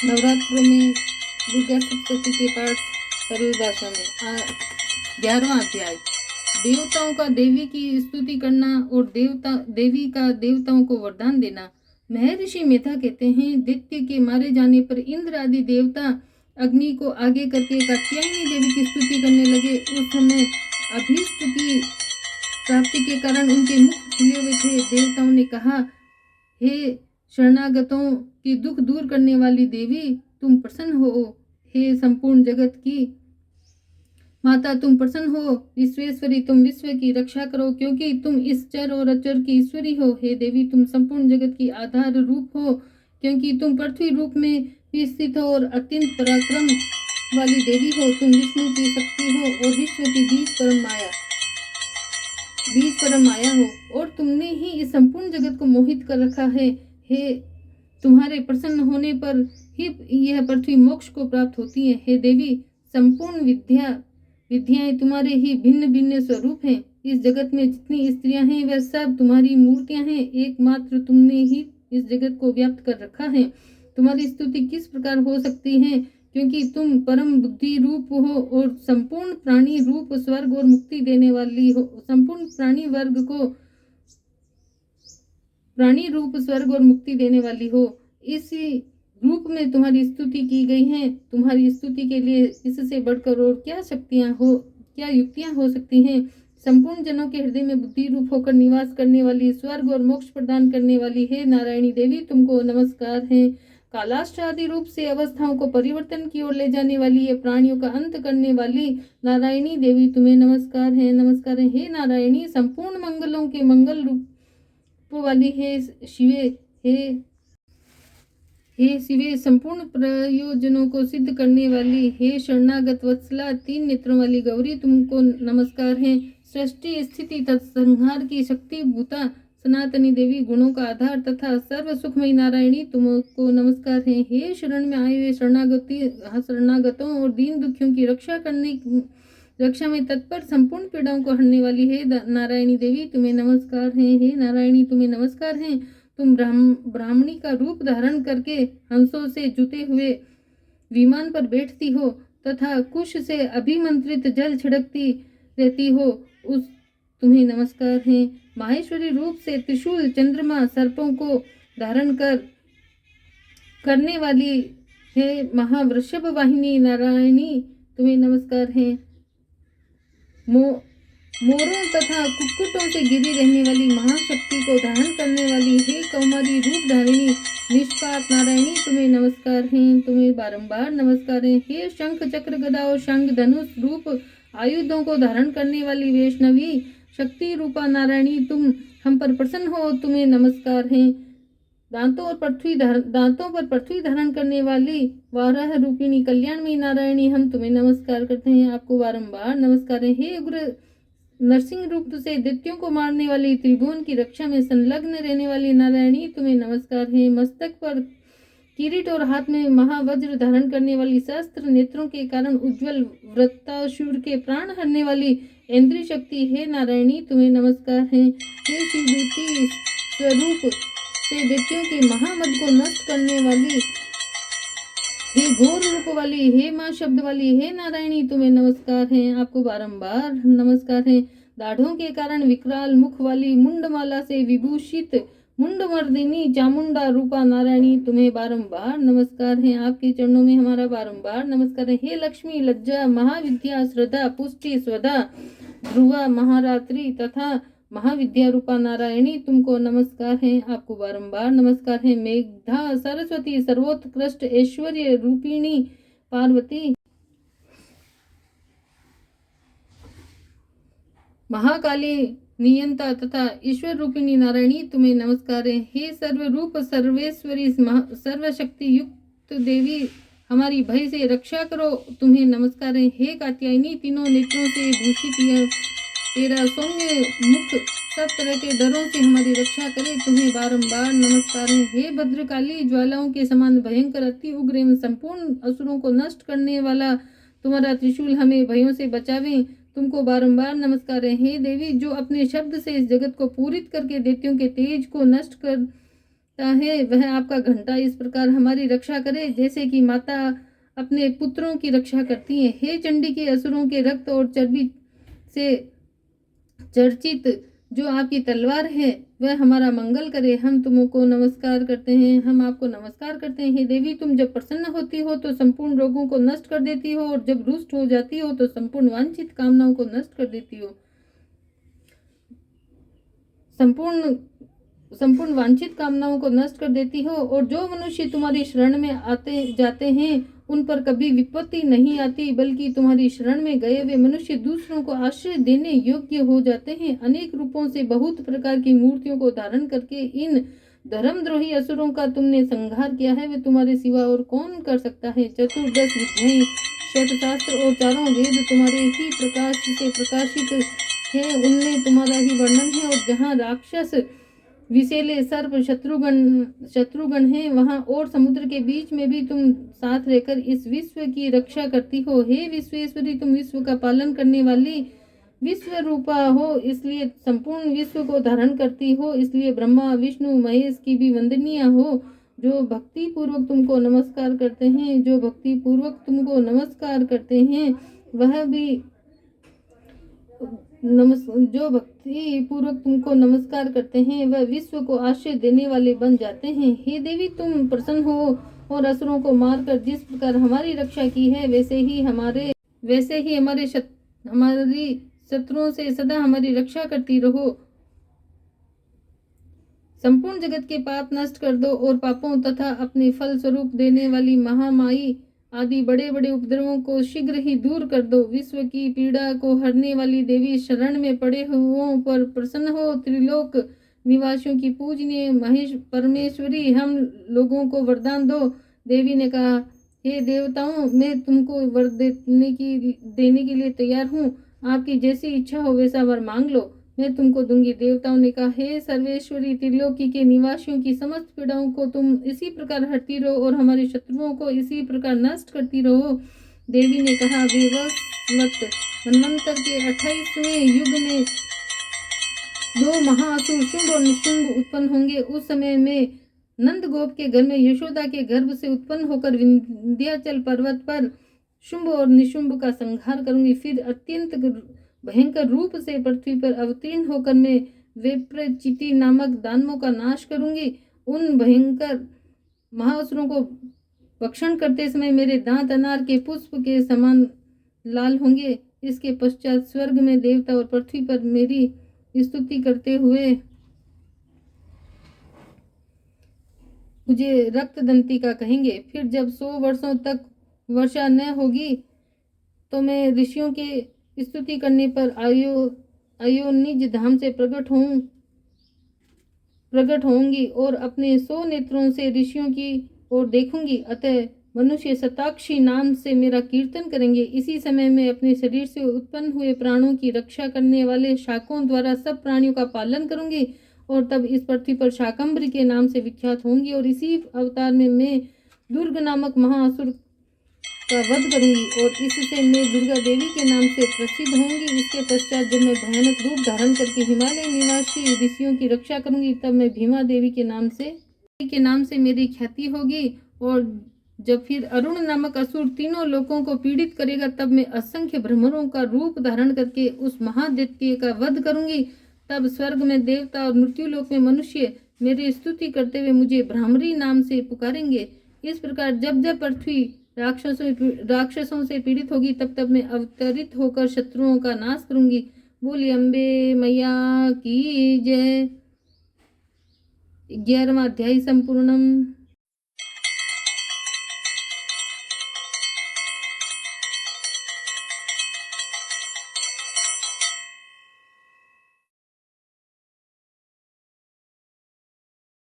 नवरात्रों में दुर्गा सप्तशती के पाठ सरल भाषा में 11वां अध्याय। देवताओं का देवी की स्तुति करना और देवी का देवताओं को वरदान देना। महर्षि मेधा कहते हैं, दैत्य के मारे जाने पर इंद्र आदि देवता अग्नि को आगे करके कात्यायनी देवी की स्तुति करने लगे। उस समय अभीष्ट की प्राप्ति के कारण उनके मुख खिले हुए थे। देवताओं ने कहा, हे शरणागतों की दुख दूर करने वाली देवी, तुम प्रसन्न हो। हे संपूर्ण जगत की माता, तुम प्रसन्न हो। विश्वेश्वरी, तुम विश्व की रक्षा करो, क्योंकि तुम इस चर और अचर की ईश्वरी हो। हे देवी, तुम संपूर्ण जगत की आधार रूप हो, क्योंकि तुम पृथ्वी रूप में स्थित हो और अत्यंत पराक्रम वाली देवी हो। तुम विष्णु की शक्ति हो और विश्व की बीज परम माया हो, और तुमने ही इस संपूर्ण जगत को मोहित कर रखा है। हे, तुम्हारे प्रसन्न होने पर ही यह पृथ्वी मोक्ष को प्राप्त होती है। हे देवी, संपूर्ण विद्याएं तुम्हारे ही भिन्न भिन्न स्वरूप हैं। इस जगत में जितनी स्त्रियां हैं वह सब तुम्हारी मूर्तियां हैं। एकमात्र तुमने ही इस जगत को व्याप्त कर रखा है। तुम्हारी स्तुति किस प्रकार हो सकती है, क्योंकि तुम परम बुद्धि रूप हो और संपूर्ण प्राणी रूप स्वर्ग और मुक्ति देने वाली हो। संपूर्ण प्राणी रूप स्वर्ग और मुक्ति देने वाली हो। इसी रूप में तुम्हारी स्तुति की गई है। तुम्हारी स्तुति के लिए इससे बढ़कर और क्या युक्तियां हो सकती हैं। संपूर्ण जनों के हृदय में बुद्धि रूप होकर निवास करने वाली, स्वर्ग और मोक्ष प्रदान करने वाली, हे नारायणी देवी, तुमको नमस्कार है। कालाष्ट आदि रूप से अवस्थाओं को परिवर्तन की ओर ले जाने वाली, ये प्राणियों का अंत करने वाली नारायणी देवी, तुम्हें नमस्कार है। नमस्कार है, हे नारायणी, संपूर्ण मंगलों के मंगल रूप वाली, हे शिवे, संपूर्ण प्रयोजनों को सिद्ध करने वाली, हे शरणागत वत्सला, 3 नेत्रों वाली गौरी, तुमको नमस्कार है। सृष्टि स्थिति तथा संहार की शक्ति भूता सनातनी देवी, गुणों का आधार तथा सर्व सुखमयी नारायणी, तुमको नमस्कार है। हे शरण में आए हुए शरणागतों और दीन दुखियों की रक्षा में तत्पर, संपूर्ण पीड़ाओं को हरने वाली, हे नारायणी देवी, तुम्हें नमस्कार है। हे नारायणी, तुम्हें नमस्कार है। तुम ब्राह्मणी का रूप धारण करके हंसों से जुते हुए विमान पर बैठती हो तथा कुश से अभिमंत्रित जल छिड़कती रहती हो, तुम्हें नमस्कार है। माहेश्वरी रूप से त्रिशूल, चंद्रमा, सर्पों को धारण करने वाली, हे महावृषभ वाहिनी नारायणी, तुम्हें नमस्कार है। मोरों तथा कुक्कुटों से घिरी रहने वाली, महाशक्ति को धारण करने वाली, हे कौमारी रूप धारिणी निष्पाप नारायणी, तुम्हें नमस्कार है। तुम्हें बारंबार नमस्कार है। हे शंख चक्र गदा और शंख धनुष रूप आयुधों को धारण करने वाली वैष्णवी शक्ति रूपा नारायणी, तुम हम पर प्रसन्न हो, तुम्हें नमस्कार है। दांतों पर पृथ्वी धारण करने वाली वाराह रूपिणी कल्याणमयी नारायणी, हम तुम्हें नमस्कार करते हैं। आपको बारंबार नमस्कार है। हे उग्र नरसिंह रूप से दैत्यों को मारने वाली, त्रिभुवन की रक्षा में संलग्न रहने वाली नारायणी, तुम्हें नमस्कार है। मस्तक पर किरीट और हाथ में महावज्र धारण करने वाली, सहस्त्र नेत्रों के कारण उज्ज्वल वृत्तासुर के प्राण हरने वाली इंद्रिय शक्ति, हे नारायणी, तुम्हें नमस्कार है। हे शिवदूती स्वरूप से दैत्यों के महामद को नष्ट करने वाली, हे घोर रूप वाली, हे माँ शब्द वाली, हे नारायणी, तुम्हें नमस्कार है। आपको बारंबार नमस्कार है। दाढ़ों के कारण विकराल मुख वाली, मुंडमाला से विभूषित मुंडमर्दिनी चामुंडा रूपा नारायणी, तुम्हें बारंबार नमस्कार है। आपके चरणों में हमारा बारंबार नमस्कार है। हे लक्ष्मी, लज्जा, महाविद्या, श्रद्धा, पुष्टि, स्वधा, ध्रुवा, महारात्रि तथा महाविद्या रूपा नारायणी, तुमको नमस्कार है। आपको बारंबार नमस्कार है। मेघा, सरस्वती, सर्वोत्कृष्ट ऐश्वर्य रूपिणी पार्वती, महाकाली, नियंता तथा ईश्वर रूपिणी नारायणी, तुम्हें नमस्कार है। हे सर्वरूप सर्वेश्वरी सर्वशक्ति युक्त देवी, हमारी भय से रक्षा करो, तुम्हें नमस्कार है। हे कात्यायनी, तीनों नेत्रों से भूषित तेरा सौम्य मुख सब तरह के डरों से हमारी रक्षा करे, तुम्हें बारंबार नमस्कार है। हे भद्रकाली, ज्वालाओं के समान भयंकर, अति उग्र एवं संपूर्ण असुरों को नष्ट करने वाला तुम्हारा त्रिशूल हमें भयों से बचावे, तुमको बारंबार नमस्कार है। हे देवी, जो अपने शब्द से इस जगत को पूरित करके दैत्यों के तेज को नष्ट है वह आपका घंटा इस प्रकार हमारी रक्षा करे जैसे कि माता अपने पुत्रों की रक्षा करती है। हे चंडी के असुरों के रक्त और चर्बी से चर्चित जो आपकी तलवार है वह हमारा मंगल करे। हम तुमको नमस्कार करते हैं, हम आपको नमस्कार करते हैं। हे देवी, तुम जब प्रसन्न होती हो तो संपूर्ण रोगों को नष्ट कर देती हो और जब रुष्ट हो जाती हो तो संपूर्ण वांछित कामनाओं को नष्ट कर देती हो। संपूर्ण वांछित कामनाओं को नष्ट कर देती हो और जो मनुष्य तुम्हारी शरण में आते जाते हैं उन पर कभी विपत्ति नहीं आती, बल्कि तुम्हारी शरण में गए हुए मनुष्य दूसरों को आश्रय देने योग्य हो जाते हैं। अनेक रूपों से बहुत प्रकार की मूर्तियों को धारण करके इन धर्मद्रोही असुरों का तुमने संहार किया है, वे तुम्हारे सिवा और कौन कर सकता है। चतुर्दश विद्याएं, शतशास्त्र और चारों वेद तुम्हारे ही प्रकाश से प्रकाशित है, उनमें तुम्हारा ही वर्णन है। और जहाँ राक्षस विषैले सर्प शत्रुगण हैं वहां और समुद्र के बीच में भी तुम साथ रहकर इस विश्व की रक्षा करती हो। हे विश्वेश्वरी, तुम विश्व का पालन करने वाली विश्व रूपा हो, इसलिए संपूर्ण विश्व को धारण करती हो, इसलिए ब्रह्मा विष्णु महेश की भी वंदनीय हो। जो भक्ति पूर्वक तुमको नमस्कार करते हैं, जो भक्ति पूर्वक तुमको नमस्कार करते हैं वह भी जो भक्ति पूर्वक तुमको नमस्कार करते हैं वह विश्व को आश्रय देने वाले बन जाते हैं। हे देवी, तुम प्रसन्न हो और असुरों को मारकर जिस प्रकार हमारी रक्षा की है वैसे ही हमारी शत्रुओं से सदा हमारी रक्षा करती रहो। संपूर्ण जगत के पाप नष्ट कर दो और पापों तथा अपने फल स्वरूप देने वाली महामाई आदि बड़े बड़े उपद्रवों को शीघ्र ही दूर कर दो। विश्व की पीड़ा को हरने वाली देवी, शरण में पड़े हुओं पर प्रसन्न हो। त्रिलोक निवासियों की पूजनीय महेश परमेश्वरी, हम लोगों को वरदान दो। देवी ने कहा, हे देवताओं, मैं तुमको वर देने के लिए तैयार हूँ। आपकी जैसी इच्छा हो वैसा वर मांग लो, मैं तुमको दूंगी। देवताओं ने कहा, हे सर्वेश्वरी, त्रिलोकी के निवासियों की समस्त पीड़ाओं को तुम इसी प्रकार हरती रहो और हमारे शत्रुओं को इसी प्रकार नष्ट करती रहो। देवी ने कहा, वेवस्वत मनवंतर के 28वें युग में दो महाअसुर शुंभ और निशुंभ उत्पन्न होंगे। उस समय में नंदगोप के घर में यशोदा के गर्भ से उत्पन्न होकर विंध्याचल पर्वत पर शुंभ और निशुंभ का संहार करूंगी। फिर अत्यंत भयंकर रूप से पृथ्वी पर अवतीर्ण होकर मैं विप्रचिति नामक दानवों का नाश करूंगी। उन भयंकर महाअसुरों को भक्षण करते समय मेरे दांत अनार के पुष्प के समान लाल होंगे। इसके पश्चात स्वर्ग में देवता और पृथ्वी पर मेरी स्तुति करते हुए मुझे रक्तदंतिका कहेंगे। फिर जब 100 वर्षों तक वर्षा न होगी तो मैं ऋषियों के स्तुति करने पर अयोनिज धाम से प्रकट होंगी और अपने 100 नेत्रों से ऋषियों की ओर देखूंगी। अतः मनुष्य शताक्षी नाम से मेरा कीर्तन करेंगे। इसी समय में अपने शरीर से उत्पन्न हुए प्राणों की रक्षा करने वाले शाकों द्वारा सब प्राणियों का पालन करूंगी और तब इस पृथ्वी पर शाकंभरी के नाम से विख्यात होंगी। और इसी अवतार में मैं दुर्ग नामक महाअसुर का वध करूंगी और इससे मैं दुर्गा देवी के नाम से प्रसिद्ध होंगी। इसके पश्चात जब मैं भयानक रूप धारण करके हिमालय निवासी ऋषियों की रक्षा करूंगी तब मैं भीमा देवी के नाम से मेरी ख्याति होगी। और जब फिर अरुण नामक असुर तीनों लोगों को पीड़ित करेगा तब मैं असंख्य भ्रमरों का रूप धारण करके उस महादैत्य का वध करूंगी। तब स्वर्ग में देवता और मृत्युलोक में मनुष्य मेरी स्तुति करते हुए मुझे भ्रामरी नाम से पुकारेंगे। इस प्रकार जब जब पृथ्वी राक्षसों से पीड़ित होगी तब तब मैं अवतरित होकर शत्रुओं का नाश करूंगी। बोली अम्बे मैया की जय। 11वां अध्याय संपूर्णम।